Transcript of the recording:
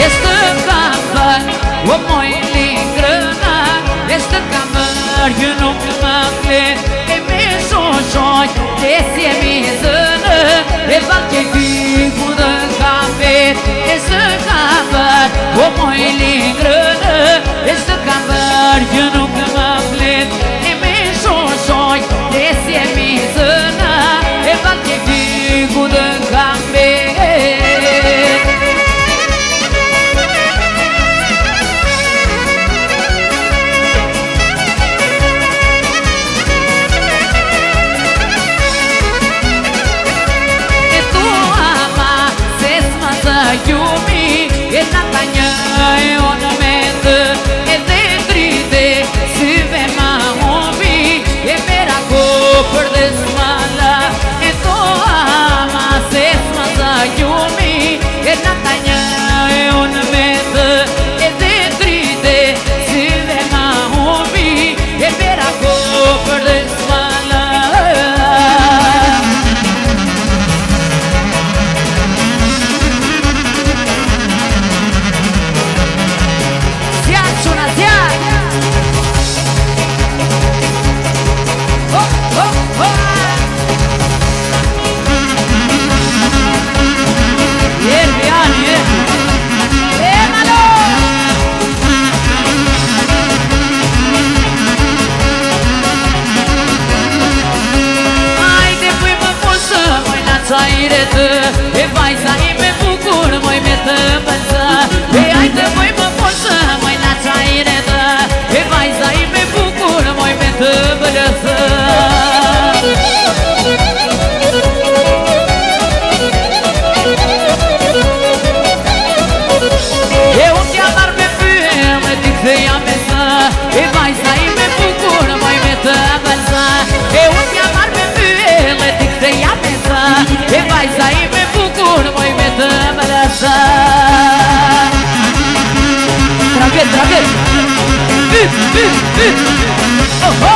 Este camper, o moi lingrana. Este camper, eu nunca me cled. E me soșoi, desi e mi zână. E val que vivo de capet. Este camper, o moi lingrana. Este camper, eu nunca me cled. E me soșoi, desi e mi zână. E val que vivo de capet. Iumi, e natanya e ornamento, e dendride, se vê mahomi, e merago por desmala, e toama se smaza Iumi, e natanya e ornamento, e dendride, se vê mahomi, e merago por desmala. E vai sair me bucur, măi me te bălță. E hai te voi mă poță, măi na țaireta. E vai sair me bucur, măi me te bălță. E un chiamar me fie, mă dic să ia mesă. E vai sair me bucur, măi me te bălță. E un chiamar me fie, mă dic să ia mesă. E vai sair me bucur, măi me te bălță. Dragă, dragă! Oh, oh!